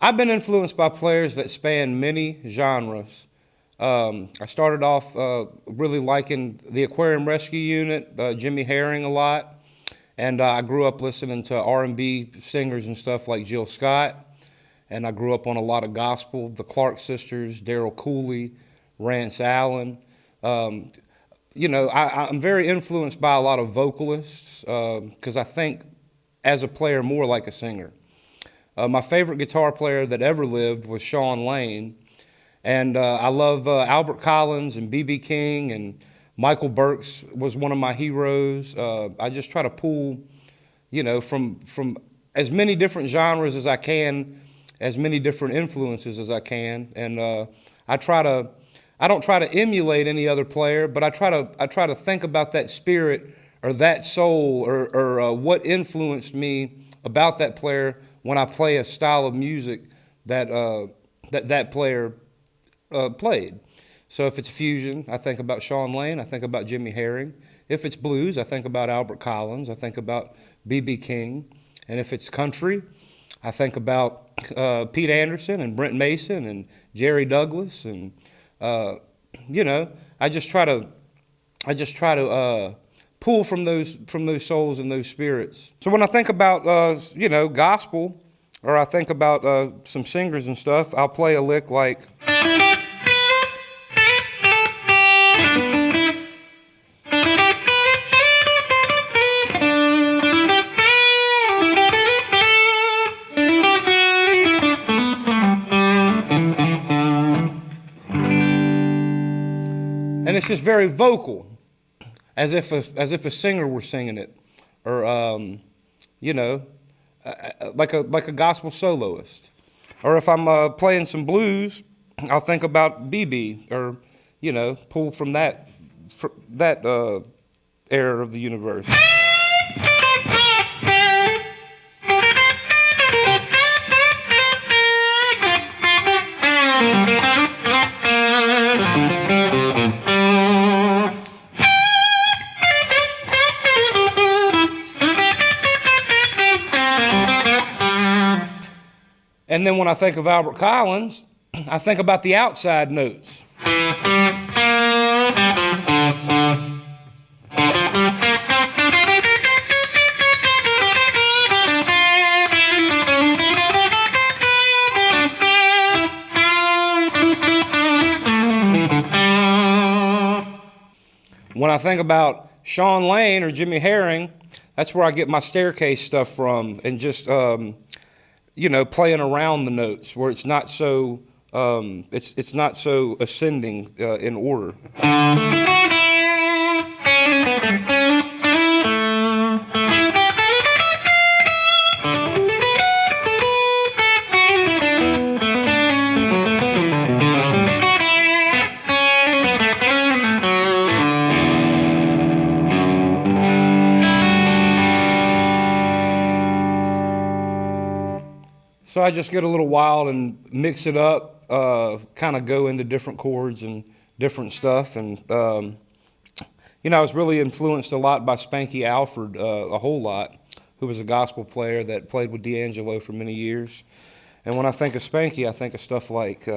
I've been influenced by players that span many genres. I started off really liking the Aquarium Rescue Unit, Jimmy Herring a lot, and I grew up listening to R&B singers and stuff like Jill Scott, and I grew up on a lot of gospel, the Clark Sisters, Daryl Cooley, Rance Allen. Um, I'm very influenced by a lot of vocalists because I think as a player more like a singer. My favorite guitar player that ever lived was Sean Lane, and I love Albert Collins and B.B. King, and Michael Burks was one of my heroes. I just try to pull, from as many different genres as I can, as many different influences as I can, and I don't try to emulate any other player, but I try to think about that spirit or that soul or what influenced me about that player when I play a style of music that player played. So if it's fusion, I think about Sean Lane, I think about Jimmy Herring. If it's blues, I think about Albert Collins, I think about B.B. King. And if it's country, I think about Pete Anderson and Brent Mason and Jerry Douglas, and I just try to pull from those souls and those spirits. So when I think about gospel, or I think about some singers and stuff, I'll play a lick like. And it's just very vocal, as if a singer were singing it, or like a gospel soloist. Or if I'm playing some blues, I'll think about BB, or pull from that era of the universe. And then when I think of Albert Collins, I think about the outside notes. When I think about Sean Lane or Jimmy Herring, that's where I get my staircase stuff from, and just playing around the notes where it's not so it's not so ascending in order. So I just get a little wild and mix it up, kind of go into different chords and different stuff. And, I was really influenced a lot by Spanky Alford, a whole lot, who was a gospel player that played with D'Angelo for many years. And when I think of Spanky, I think of stuff like...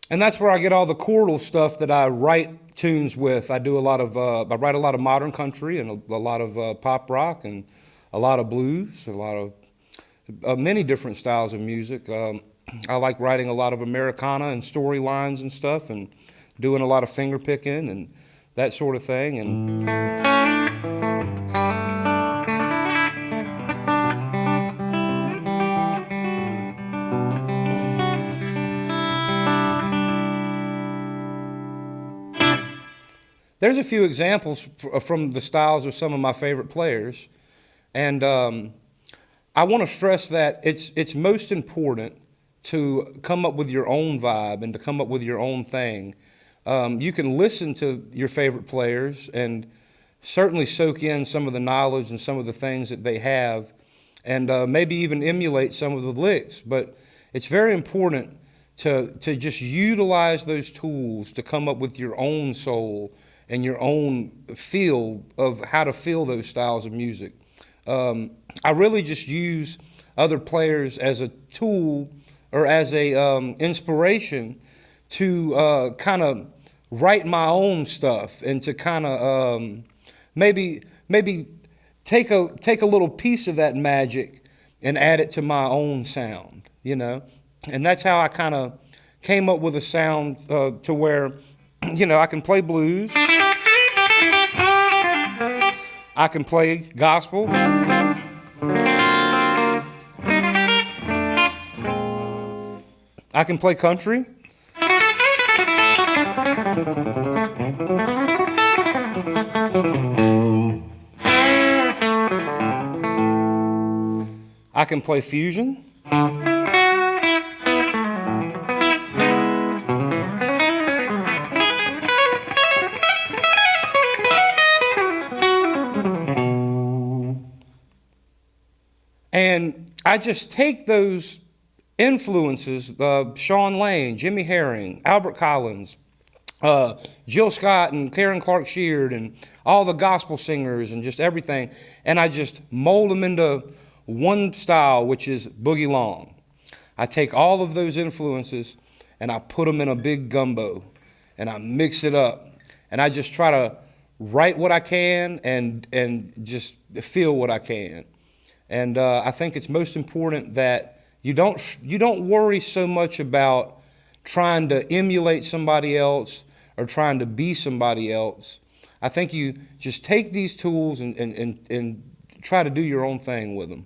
And that's where I get all the chordal stuff that I write tunes with. I do I write a lot of modern country and a lot of pop rock and a lot of blues, a lot of many different styles of music. I like writing a lot of Americana and storylines and stuff, and doing a lot of finger picking and that sort of thing. And there's a few examples from the styles of some of my favorite players, and I want to stress that it's most important to come up with your own vibe and to come up with your own thing. You can listen to your favorite players and certainly soak in some of the knowledge and some of the things that they have, and maybe even emulate some of the licks. But it's very important to just utilize those tools to come up with your own soul and your own feel of how to feel those styles of music. I really just use other players as a tool or as a inspiration to kind of write my own stuff and to kind of maybe take a little piece of that magic and add it to my own sound, you know. And that's how I kind of came up with a sound to where, you know, I can play blues, I can play gospel, I can play country, I can play fusion, and I just take those influences, Sean Lane, Jimmy Herring, Albert Collins, Jill Scott and Karen Clark Sheard and all the gospel singers and just everything, and I just mold them into one style, which is boogie long. I take all of those influences and I put them in a big gumbo and I mix it up, and I just try to write what I can and just feel what I can. And I think it's most important that you don't worry so much about trying to emulate somebody else or trying to be somebody else. I think you just take these tools and try to do your own thing with them.